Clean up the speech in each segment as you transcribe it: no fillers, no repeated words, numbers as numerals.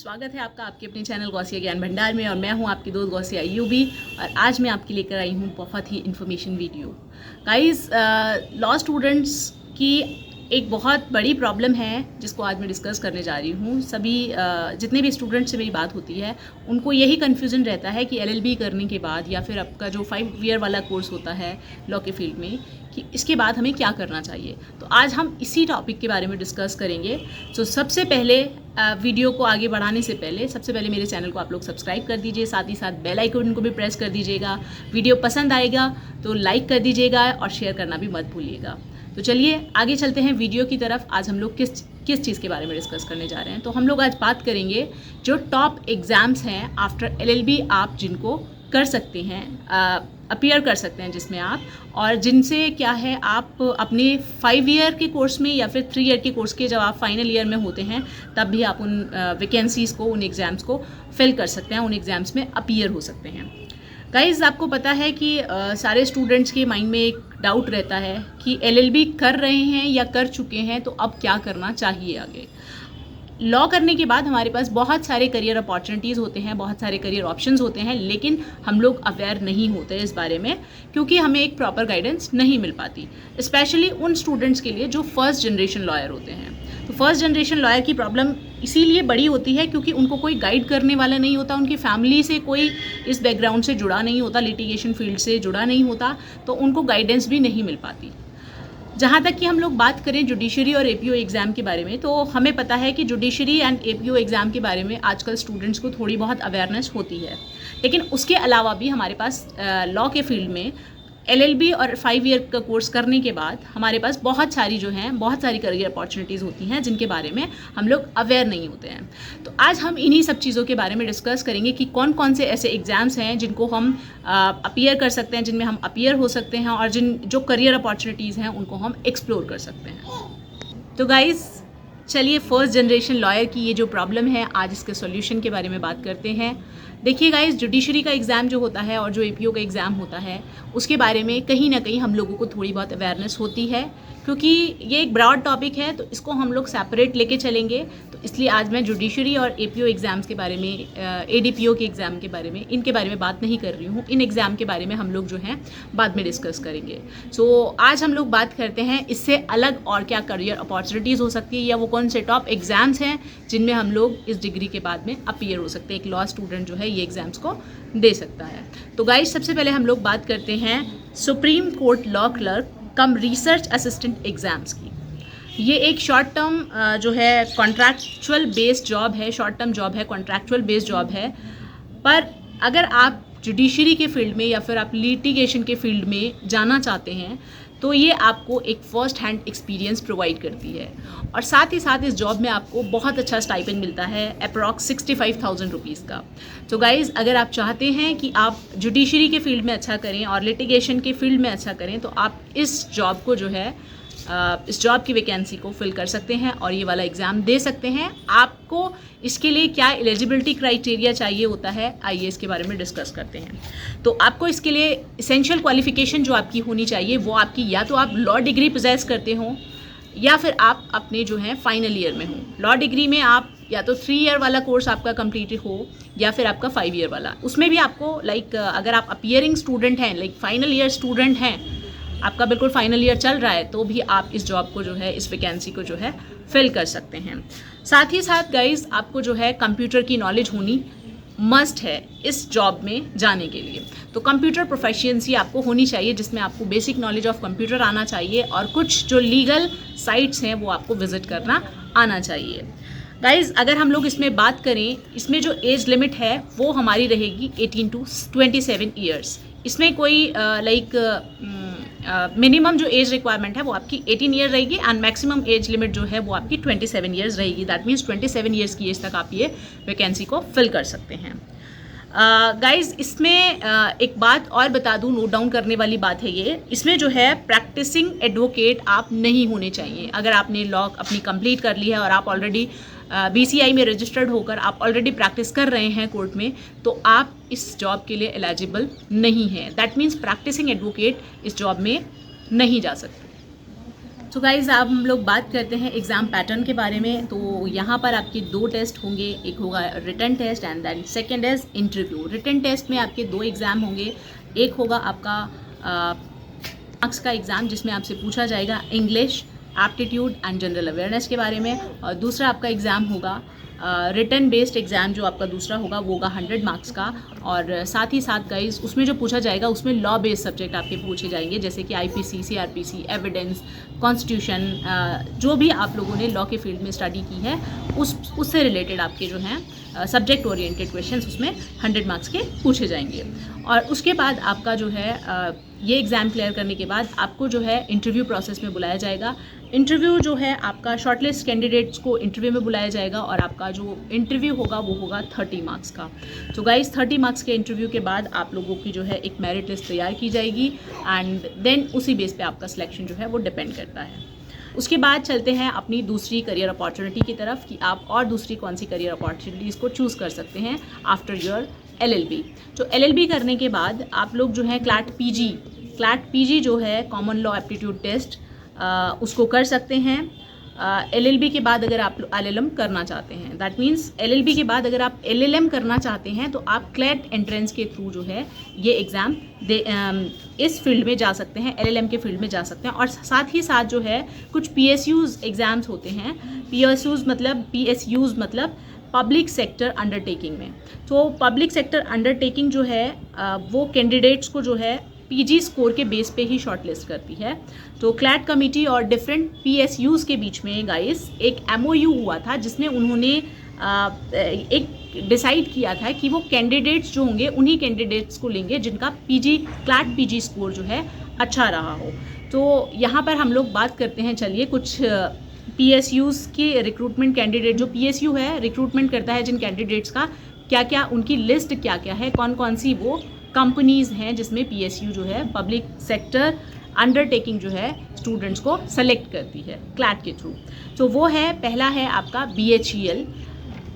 स्वागत है आपका आपके अपने चैनल गौसिया ज्ञान भंडार में और मैं हूं आपकी दोस्त गौसिया अय्यूबी और आज मैं आपके लेकर आई हूं बहुत ही information video. Guys, law students की एक बहुत बड़ी प्रॉब्लम है जिसको आज मैं डिस्कस करने जा रही हूँ। सभी जितने भी स्टूडेंट से मेरी बात होती है उनको यही कन्फ्यूज़न रहता है कि LLB करने के बाद या फिर आपका जो 5 ईयर वाला कोर्स होता है लॉ के फील्ड में कि इसके बाद हमें क्या करना चाहिए। तो आज हम इसी टॉपिक के बारे में डिस्कस करेंगे। तो सबसे पहले वीडियो को आगे बढ़ाने से पहले सबसे पहले मेरे चैनल को आप लोग सब्सक्राइब कर दीजिए, साथ ही साथ बेल आइकन को भी प्रेस कर दीजिएगा। वीडियो पसंद आएगा तो लाइक कर दीजिएगा और शेयर करना भी मत भूलिएगा। तो चलिए आगे चलते हैं वीडियो की तरफ। आज हम लोग किस चीज़ के बारे में डिस्कस करने जा रहे हैं। तो हम लोग आज बात करेंगे जो टॉप एग्ज़ाम्स हैं आफ्टर LLB आप जिनको कर सकते हैं, अपीयर कर सकते हैं जिसमें आप, और जिनसे क्या है आप अपने 5 ईयर के कोर्स में या फिर 3 ईयर के कोर्स के जब आप फाइनल ईयर में होते हैं तब भी आप उन वैकेंसीज़ को, उन एग्ज़ाम्स को फिल कर सकते हैं, उन एग्ज़ाम्स में अपीयर हो सकते हैं। गाइज़, आपको पता है कि सारे स्टूडेंट्स के माइंड में एक डाउट रहता है कि LLB कर रहे हैं या कर चुके हैं तो अब क्या करना चाहिए आगे। लॉ करने के बाद हमारे पास बहुत सारे करियर अपॉर्चुनिटीज़ होते हैं, बहुत सारे करियर ऑप्शंस होते हैं, लेकिन हम लोग अवेयर नहीं होते इस बारे में क्योंकि हमें एक प्रॉपर गाइडेंस नहीं मिल पाती, स्पेशली उन स्टूडेंट्स के लिए जो फर्स्ट जनरेशन लॉयर होते हैं। तो फर्स्ट जनरेशन लॉयर की प्रॉब्लम इसीलिए बड़ी होती है क्योंकि उनको कोई गाइड करने वाला नहीं होता, उनकी फैमिली से कोई इस बैकग्राउंड से जुड़ा नहीं होता, लिटिगेशन फील्ड से जुड़ा नहीं होता, तो उनको गाइडेंस भी नहीं मिल पाती। जहाँ तक कि हम लोग बात करें जुडिशरी और APO एग्ज़ाम के बारे में, तो हमें पता है कि जुडिशरी एंड APO एग्ज़ाम के बारे में आजकल स्टूडेंट्स को थोड़ी बहुत अवेयरनेस होती है, लेकिन उसके अलावा भी हमारे पास लॉ के फील्ड में LLB और 5 ईयर का कोर्स करने के बाद हमारे पास बहुत सारी करियर अपॉर्चुनिटीज़ होती हैं जिनके बारे में हम लोग अवेयर नहीं होते हैं। तो आज हम इन्हीं सब चीज़ों के बारे में डिस्कस करेंगे कि कौन कौन से ऐसे एग्ज़ाम्स हैं जिनको हम अपीयर कर सकते हैं, जिनमें हम अपीयर हो सकते हैं, और जो करियर अपॉर्चुनिटीज़ हैं उनको हम एक्सप्लोर कर सकते हैं। तो गाइज़, चलिए फर्स्ट जनरेशन लॉयर की ये जो प्रॉब्लम है आज इसके सॉल्यूशन के बारे में बात करते हैं। देखिए गाइस, जुडिशरी का एग्ज़ाम जो होता है और जो APO का एग्ज़ाम होता है उसके बारे में कहीं ना कहीं हम लोगों को थोड़ी बहुत अवेयरनेस होती है क्योंकि ये एक ब्रॉड टॉपिक है, तो इसको हम लोग सेपरेट लेके चलेंगे। तो इसलिए आज मैं जुडिशरी और APO एग्ज़ाम्स के बारे में, ADPO के एग्ज़ाम के बारे में, इनके बारे में बात नहीं कर रही हूँ। इन एग्ज़ाम के बारे में हम लोग जो हैं बाद में डिस्कस करेंगे। सो आज हम लोग बात करते हैं इससे अलग और क्या करियर अपॉर्चुनिटीज़ हो सकती है या वो कौन से टॉप एग्ज़ाम्स हैं जिनमें हम लोग इस डिग्री के बाद में अपीयर हो सकते हैं। एक लॉ स्टूडेंट जो है ये एग्ज़ाम्स को दे सकता है। तो गाइस, सबसे पहले हम लोग बात करते हैं सुप्रीम कोर्ट लॉ क्लर्क कम रिसर्च असिस्टेंट एग्ज़ाम्स की। ये एक शॉर्ट टर्म जो है कॉन्ट्रैक्चुअल बेस्ड जॉब है, शॉर्ट टर्म जॉब है, कॉन्ट्रैक्चुअल बेस्ड जॉब है। पर अगर आप जुडिशरी के फील्ड में या फिर आप लिटिगेशन के फील्ड में जाना चाहते हैं तो ये आपको एक फ़र्स्ट हैंड एक्सपीरियंस प्रोवाइड करती है, और साथ ही साथ इस जॉब में आपको बहुत अच्छा स्टाइपेंड मिलता है, अप्रॉक्स 65,000 रुपीज़ का। तो गाइज़, अगर आप चाहते हैं कि आप जुडिशरी के फील्ड में अच्छा करें और लिटिगेशन के फील्ड में अच्छा करें तो आप इस जॉब को जो है, इस जॉब की वैकेंसी को फिल कर सकते हैं और ये वाला एग्ज़ाम दे सकते हैं। आपको इसके लिए क्या एलिजिबिलिटी क्राइटेरिया चाहिए होता है, आइए इसके बारे में डिस्कस करते हैं। तो आपको इसके लिए इसेंशियल क्वालिफ़िकेशन जो आपकी होनी चाहिए वो आपकी, या तो आप लॉ डिग्री पोजेस करते हो या फिर आप अपने जो है फाइनल ईयर में हो। लॉ डिग्री में आप या तो 3 ईयर वाला कोर्स आपका कंप्लीट हो या फिर आपका 5 ईयर वाला। उसमें भी आपको अगर आप अपीयरिंग स्टूडेंट हैं, फाइनल ईयर स्टूडेंट हैं, आपका बिल्कुल फाइनल ईयर चल रहा है, तो भी आप इस जॉब को जो है, इस वैकेंसी को जो है फिल कर सकते हैं। साथ ही साथ गाइज, आपको जो है कंप्यूटर की नॉलेज होनी मस्ट है इस जॉब में जाने के लिए। तो कंप्यूटर प्रोफिशिएंसी आपको होनी चाहिए जिसमें आपको बेसिक नॉलेज ऑफ कंप्यूटर आना चाहिए और कुछ जो लीगल साइट्स हैं वो आपको विजिट करना आना चाहिए। गाइज, अगर हम लोग इसमें बात करें, इसमें जो एज लिमिट है वो हमारी रहेगी 18 to 27 ईयर्स। इसमें कोई मिनिमम जो एज रिक्वायरमेंट है वो आपकी 18 ईयर रहेगी एंड मैक्सिमम एज लिमिट जो है वो आपकी 27 ईयर्स रहेगी। दैट मीन्स 27 ईयर्स की एज तक आप ये वैकेंसी को फिल कर सकते हैं। गाइज, इसमें एक बात और बता दूं, नोट डाउन करने वाली बात है ये, इसमें जो है प्रैक्टिसिंग एडवोकेट आप नहीं होने चाहिए। अगर आपने लॉ अपनी कंप्लीट कर ली है और आप ऑलरेडी BCI में रजिस्टर्ड होकर आप ऑलरेडी प्रैक्टिस कर रहे हैं कोर्ट में, तो आप इस जॉब के लिए एलिजिबल नहीं हैं। दैट मीन्स प्रैक्टिसिंग एडवोकेट इस जॉब में नहीं जा सकते। तो गाइज़ अब हम लोग बात करते हैं एग्ज़ाम पैटर्न के बारे में। तो यहाँ पर आपके 2 टेस्ट होंगे, एक होगा written test and then second is interview. Written test में आपके 2 एग्ज़ाम होंगे, एक होगा आपका मार्क्स का एग्ज़ाम जिसमें आपसे पूछा जाएगा English, aptitude and general awareness के बारे में, और दूसरा आपका एग्ज़ाम होगा रिटन बेस्ड एग्ज़ाम जो आपका दूसरा होगा वो होगा 100 मार्क्स का। और साथ ही साथ गाइस उसमें जो पूछा जाएगा उसमें लॉ बेस्ड सब्जेक्ट आपके पूछे जाएंगे, जैसे कि आईपीसी, सीआरपीसी, एविडेंस, कॉन्स्टिट्यूशन, जो भी आप लोगों ने लॉ के फील्ड में स्टडी की है उससे रिलेटेड आपके जो हैं सब्जेक्ट ओरिएंटेड क्वेश्चंस उसमें 100 मार्क्स के पूछे जाएंगे। और उसके बाद आपका जो है ये एग्ज़ाम क्लियर करने के बाद आपको जो है इंटरव्यू प्रोसेस में बुलाया जाएगा। इंटरव्यू जो है आपका शॉर्टलिस्ट कैंडिडेट्स को इंटरव्यू में बुलाया जाएगा और आपका जो इंटरव्यू होगा वो होगा 30 मार्क्स का। तो गाइस 30 मार्क्स के इंटरव्यू के बाद आप लोगों की जो है एक मेरिट लिस्ट तैयार की जाएगी एंड देन उसी बेस पे आपका सिलेक्शन जो है वो डिपेंड करता है। उसके बाद चलते हैं अपनी दूसरी करियर अपॉर्चुनिटी की तरफ कि आप और दूसरी कौन सी करियर अपॉर्चुनिटीज़ को चूज़ कर सकते हैं आफ्टर योर एलएलबी। तो एलएलबी करने के बाद आप लोग जो है क्लैट पीजी जो है कॉमन लॉ एप्टीट्यूड टेस्ट उसको कर सकते हैं। एलएलबी के बाद अगर आप एलएलएम करना चाहते हैं, दैट मीन्स एलएलबी के बाद अगर आप एलएलएम करना चाहते हैं तो आप क्लैट एंट्रेंस के थ्रू जो है ये एग्ज़ाम इस फील्ड में जा सकते हैं, एलएलएम के फील्ड में जा सकते हैं। और साथ ही साथ जो है कुछ पीएसयूज़ एग्ज़ाम्स होते हैं। पीएसयूज़ मतलब पब्लिक सेक्टर अंडरटेकिंग में। तो पब्लिक सेक्टर अंडरटेकिंग जो है वो कैंडिडेट्स को जो है पीजी स्कोर के बेस पे ही शॉर्टलिस्ट करती है। तो क्लैट कमेटी और डिफरेंट पीएसयूज़ के बीच में गाइस एक एमओयू हुआ था जिसमें उन्होंने एक डिसाइड किया था कि वो कैंडिडेट्स जो होंगे उन्हीं कैंडिडेट्स को लेंगे जिनका क्लैट पीजी स्कोर जो है अच्छा रहा हो। तो यहाँ पर हम लोग बात करते हैं, चलिए कुछ पीएसयूज़ के रिक्रूटमेंट कैंडिडेट, जो पीएसयू है रिक्रूटमेंट करता है जिन कैंडिडेट्स का, क्या क्या उनकी लिस्ट क्या क्या है, कौन कौन सी वो कंपनीज़ हैं जिसमें पीएसयू जो है पब्लिक सेक्टर अंडरटेकिंग जो है स्टूडेंट्स को सेलेक्ट करती है क्लैट के थ्रू। तो वो है, पहला है आपका बीएचईएल,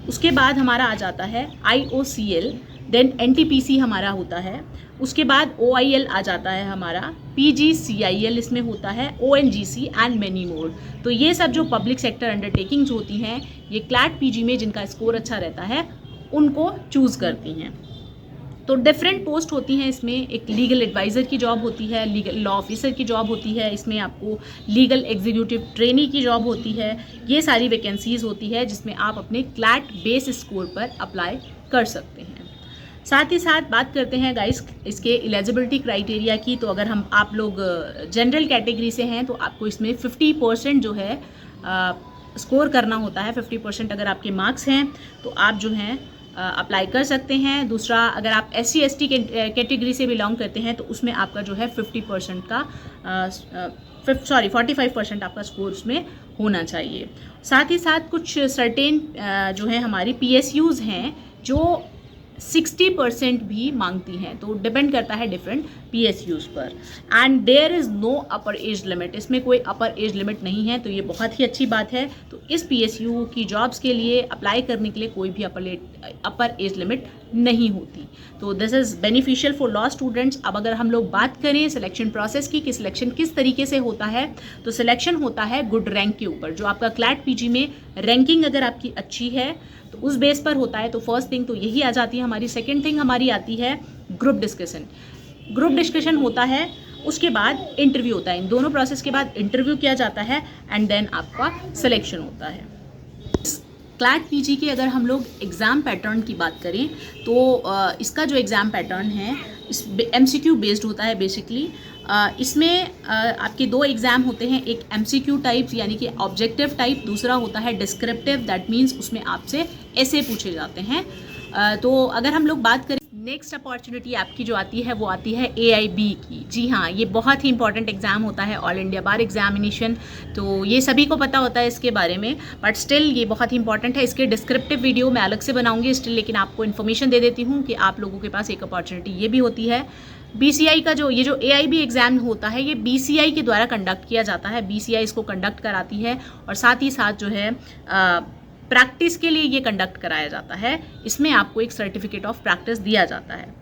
उसके बाद हमारा आ जाता है आईओसीएल, देन एनटीपीसी हमारा होता है, उसके बाद ओआईएल आ जाता है हमारा, पीजीसीआईएल इसमें होता है, ओएनजीसी एंड मेनी मोर। तो ये सब जो पब्लिक सेक्टर अंडरटेकिंग्स होती हैं ये क्लैट पीजी में जिनका स्कोर अच्छा रहता है उनको चूज़ करती हैं। तो डिफरेंट पोस्ट होती हैं इसमें, एक लीगल एडवाइज़र की जॉब होती है, लीगल लॉ ऑफिसर की जॉब होती है, इसमें आपको लीगल एग्जीक्यूटिव ट्रेनी की जॉब होती है। ये सारी वैकेंसीज़ होती है जिसमें आप अपने क्लैट बेस स्कोर पर अप्लाई कर सकते हैं। साथ ही साथ बात करते हैं गाइस इसके एलिजिबिलिटी क्राइटेरिया की। तो अगर आप लोग जनरल कैटेगरी से हैं तो आपको इसमें 50% जो है स्कोर करना होता है। 50% अगर आपके मार्क्स हैं तो आप जो हैं अप्लाई कर सकते हैं। दूसरा, अगर आप SC ST कैटेगरी से बिलोंग करते हैं तो उसमें आपका जो है 50% का 45% आपका स्कोर उसमें होना चाहिए। साथ ही साथ कुछ सर्टेन जो है हमारी PSUs हैं जो 60% भी मांगती हैं, तो डिपेंड करता है डिफरेंट PSUs पर। And there is no upper age limit, इसमें कोई अपर एज लिमिट नहीं है, तो ये बहुत ही अच्छी बात है। तो इस PSU की जॉब्स के लिए अप्लाई करने के लिए कोई भी अपर एज लिमिट नहीं होती। तो this is beneficial for law students. अब अगर हम लोग बात करें सिलेक्शन प्रोसेस की कि सिलेक्शन किस तरीके से होता है, तो सिलेक्शन होता है गुड रैंक के ऊपर। जो आपका क्लैट PG में रैंकिंग अगर आपकी अच्छी है तो उस बेस पर होता है। तो फर्स्ट थिंग तो यही आ जाती है हमारी। सेकेंड थिंग हमारी आती है ग्रुप डिस्कशन होता है, उसके बाद इंटरव्यू होता है। इन दोनों प्रोसेस के बाद इंटरव्यू किया जाता है एंड देन आपका सिलेक्शन होता है। क्लैट PG के अगर हम लोग एग्ज़ाम पैटर्न की बात करें तो इसका जो एग्ज़ाम पैटर्न है इस MCQ बेस्ड होता है बेसिकली। इसमें आपके 2 एग्ज़ाम होते हैं, एक MCQ टाइप यानी कि ऑब्जेक्टिव टाइप, दूसरा होता है डिस्क्रिप्टिव, दैट मीन्स उसमें आपसे ऐसे पूछे जाते हैं। तो अगर हम लोग बात करें नेक्स्ट अपॉर्चुनिटी आपकी जो आती है वो आती है AIB की। जी हाँ, ये बहुत ही इंपॉर्टेंट एग्ज़ाम होता है, ऑल इंडिया बार एग्जामिनेशन। तो ये सभी को पता होता है इसके बारे में, बट स्टिल ये बहुत ही इंपॉर्टेंट है। इसके डिस्क्रिप्टिव वीडियो मैं अलग से बनाऊंगी स्टिल, लेकिन आपको इन्फॉर्मेशन दे देती हूँ कि आप लोगों के पास एक अपॉर्चुनिटी ये भी होती है। BCI का जो AIB एग्ज़ाम होता है ये BCI के द्वारा कंडक्ट किया जाता है। BCI इसको कंडक्ट कराती है और साथ ही साथ जो है प्रैक्टिस के लिए ये कंडक्ट कराया जाता है। इसमें आपको एक सर्टिफिकेट ऑफ प्रैक्टिस दिया जाता है।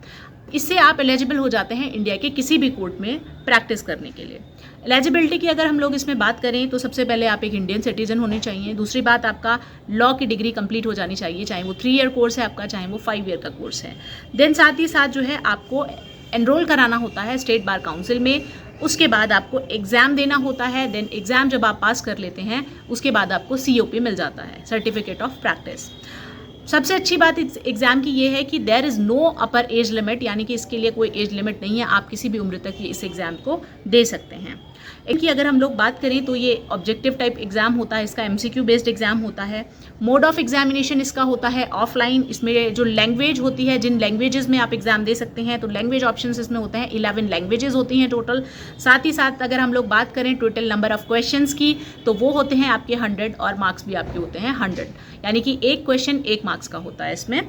इससे आप एलिजिबल हो जाते हैं इंडिया के किसी भी कोर्ट में प्रैक्टिस करने के लिए। एलिजिबिलिटी की अगर हम लोग इसमें बात करें तो सबसे पहले आप एक इंडियन सिटीजन होने चाहिए। दूसरी बात, आपका लॉ की डिग्री कंप्लीट हो जानी चाहिए, चाहे वो 3 ईयर कोर्स है आपका, चाहे वो 5 ईयर का कोर्स है। देन साथ ही साथ जो है आपको एनरोल कराना होता है स्टेट बार काउंसिल में। उसके बाद आपको एग्ज़ाम देना होता है। देन एग्ज़ाम जब आप पास कर लेते हैं उसके बाद आपको COP मिल जाता है, सर्टिफिकेट ऑफ प्रैक्टिस। सबसे अच्छी बात इस एग्ज़ाम की ये है कि there is no upper age limit, यानी कि इसके लिए कोई एज लिमिट नहीं है, आप किसी भी उम्र तक इस एग्ज़ाम को दे सकते हैं। इनकी अगर हम लोग बात करें तो ये ऑब्जेक्टिव टाइप एग्ज़ाम होता है, इसका MCQ बेस्ड एग्ज़ाम होता है। मोड ऑफ एग्जामिनेशन इसका होता है ऑफलाइन। इसमें जो लैंग्वेज होती है, जिन लैंग्वेजेस में आप एग्ज़ाम दे सकते हैं, तो लैंग्वेज ऑप्शंस इसमें होते हैं, 11 लैंग्वेजेस होती हैं टोटल। साथ ही साथ अगर हम लोग बात करें टोटल नंबर ऑफ क्वेश्चंस की, तो वो होते हैं आपके 100 और मार्क्स भी आपके होते हैं 100, यानी कि एक क्वेश्चन 1 मार्क्स का होता है इसमें।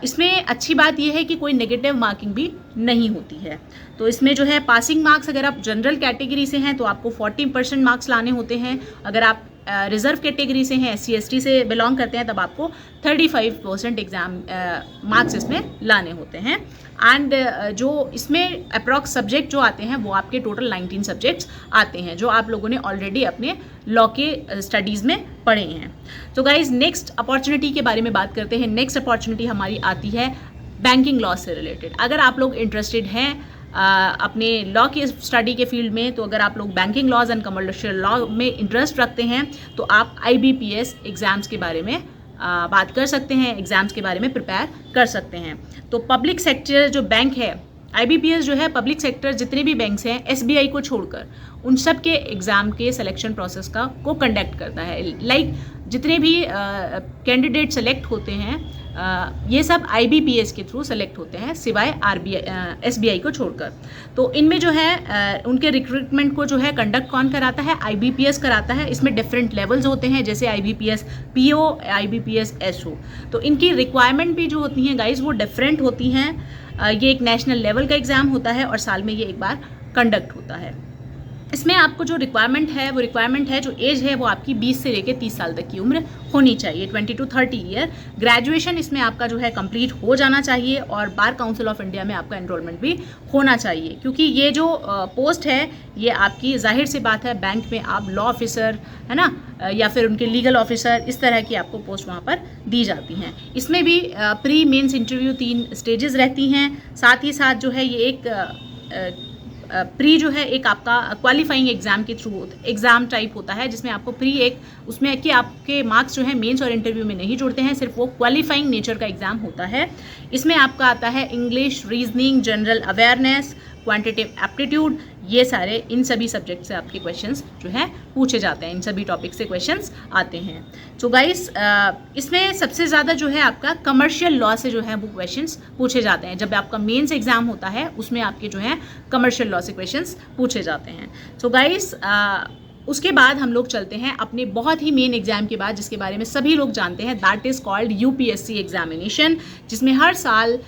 इसमें अच्छी बात यह है कि कोई नेगेटिव मार्किंग भी नहीं होती है। तो इसमें जो है पासिंग मार्क्स, अगर आप जनरल कैटेगरी से हैं तो आपको 40% मार्क्स लाने होते हैं। अगर आप रिजर्व कैटेगरी से हैं, SC ST से बिलोंग करते हैं, तब आपको 35% एग्ज़ाम मार्क्स इसमें लाने होते हैं। एंड जो इसमें अप्रॉक्स सब्जेक्ट जो आते हैं वो आपके टोटल 19 सब्जेक्ट्स आते हैं, जो आप लोगों ने ऑलरेडी अपने लॉ के स्टडीज़ में पढ़े हैं। तो गाइज नेक्स्ट अपॉर्चुनिटी के बारे में बात करते हैं। नेक्स्ट अपॉर्चुनिटी हमारी आती है बैंकिंग लॉ से रिलेटेड। अगर आप लोग इंटरेस्टेड हैं अपने लॉ की स्टडी के फील्ड में, तो अगर आप लोग banking laws and commercial law में इंटरेस्ट रखते हैं तो आप IBPS एग्ज़ाम्स के बारे में बात कर सकते हैं, एग्ज़ाम्स के बारे में प्रिपेयर कर सकते हैं। तो पब्लिक सेक्टर जो बैंक है, IBPS जो है पब्लिक सेक्टर जितने भी बैंक्स हैं SBI को छोड़कर, उन सब के एग्ज़ाम के सिलेक्शन प्रोसेस को कंडक्ट करता है। लाइक जितने भी कैंडिडेट सेलेक्ट होते हैं ये सब IBPS के थ्रू सेलेक्ट होते हैं, सिवाय SBI को छोड़कर। तो इनमें जो है उनके रिक्रूटमेंट को जो है कंडक्ट कौन कराता है? IBPS कराता है। इसमें डिफरेंट लेवल्स होते हैं, जैसे IBPS PO, IBPS SO। तो इनकी रिक्वायरमेंट भी जो होती हैं गाइज वो डिफरेंट होती हैं। ये एक नेशनल लेवल का एग्ज़ाम होता है और साल में ये एक बार कंडक्ट होता है। इसमें आपको जो रिक्वायरमेंट है वो रिक्वायरमेंट है, जो एज है वो आपकी 20 से लेकर 30 साल तक की उम्र होनी चाहिए, 20 to 30 ईयर। ग्रेजुएशन इसमें आपका जो है कंप्लीट हो जाना चाहिए और बार काउंसिल ऑफ इंडिया में आपका एनरोलमेंट भी होना चाहिए, क्योंकि ये जो पोस्ट है ये आपकी, जाहिर सी बात है, बैंक में आप लॉ ऑफिसर है ना, या फिर उनके लीगल ऑफिसर, इस तरह की आपको पोस्ट वहाँ पर दी जाती हैं। इसमें भी प्री मेंस इंटरव्यू 3 स्टेजेस रहती हैं। साथ ही साथ जो है ये एक प्री जो है एक आपका क्वालिफाइंग एग्ज़ाम के थ्रू एग्ज़ाम टाइप होता है, जिसमें आपको प्री एक उसमें कि आपके मार्क्स जो है मेंस और इंटरव्यू में नहीं जुड़ते हैं, सिर्फ वो क्वालिफाइंग नेचर का एग्ज़ाम होता है। इसमें आपका आता है English, reasoning, general awareness, quantitative aptitude, ये सारे इन सभी सब्जेक्ट से आपके क्वेश्चंस जो है पूछे जाते हैं, इन सभी टॉपिक से क्वेश्चंस आते हैं। तो गाइस इसमें सबसे ज़्यादा जो है आपका कमर्शियल लॉ से जो है वो क्वेश्चंस पूछे जाते हैं। जब आपका मेंस एग्जाम होता है उसमें आपके जो है कमर्शियल लॉ से क्वेश्चंस पूछे जाते हैं। तो गाइस उसके बाद हम लोग चलते हैं अपने बहुत ही मेन एग्जाम के बाद, जिसके बारे में सभी लोग जानते हैं, that is called UPSC examination, जिसमें हर साल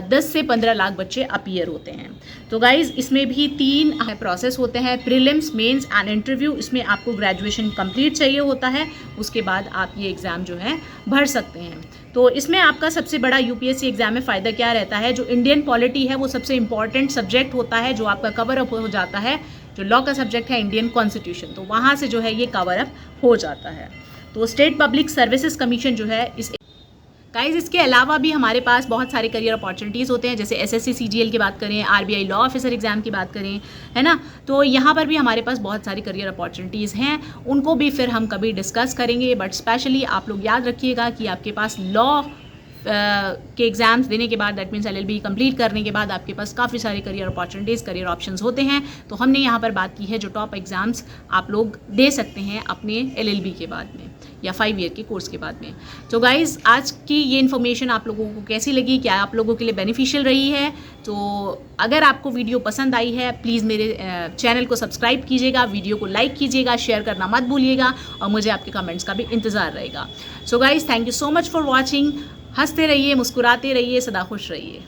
10 से 15 लाख बच्चे अपीयर होते हैं। तो गाइज़ इसमें भी 3 प्रोसेस होते हैं, प्रीलिम्स, मेंस एंड इंटरव्यू। इसमें आपको ग्रेजुएशन कंप्लीट चाहिए होता है, उसके बाद आप ये एग्ज़ाम जो है भर सकते हैं। तो इसमें आपका सबसे बड़ा UPSC एग्ज़ाम में फ़ायदा क्या रहता है? जो इंडियन पॉलिटी है वो सबसे इंपॉर्टेंट सब्जेक्ट होता है, जो आपका कवर अप हो जाता है। जो लॉ का सब्जेक्ट है इंडियन कॉन्स्टिट्यूशन, तो वहाँ से जो है ये कवर अप हो जाता है। तो स्टेट पब्लिक सर्विसेज कमीशन जो है इस गाइज, इसके अलावा भी हमारे पास बहुत सारे करियर अपॉर्चुनिटीज़ होते हैं, जैसे SSC CGL की बात करें, RBI लॉ ऑफिसर एग्जाम की बात करें, है ना। तो यहाँ पर भी हमारे पास बहुत सारी करियर अपॉर्चुनिटीज़ हैं, उनको भी फिर हम कभी डिस्कस करेंगे। बट स्पेशली आप लोग याद रखिएगा कि आपके पास लॉ के एग्ज़ाम्स देने के बाद, दैट मीन्स LLB कंप्लीट करने के बाद आपके पास काफ़ी सारे करियर अपॉर्चुनिटीज़, करियर ऑप्शंस होते हैं। तो हमने यहाँ पर बात की है जो टॉप एग्ज़ाम्स आप लोग दे सकते हैं अपने LLB के बाद में या 5 ईयर के कोर्स के बाद में। तो गाइज़ आज की ये इन्फॉर्मेशन आप लोगों को कैसी लगी, क्या आप लोगों के लिए बेनिफिशियल रही है? तो अगर आपको वीडियो पसंद आई है प्लीज़ मेरे चैनल को सब्सक्राइब कीजिएगा, वीडियो को लाइक कीजिएगा, शेयर करना मत भूलिएगा और मुझे आपके कमेंट्स का भी इंतज़ार रहेगा। So guys thank you so much for watching. हंसते रहिए, मुस्कुराते रहिए, सदा खुश रहिए।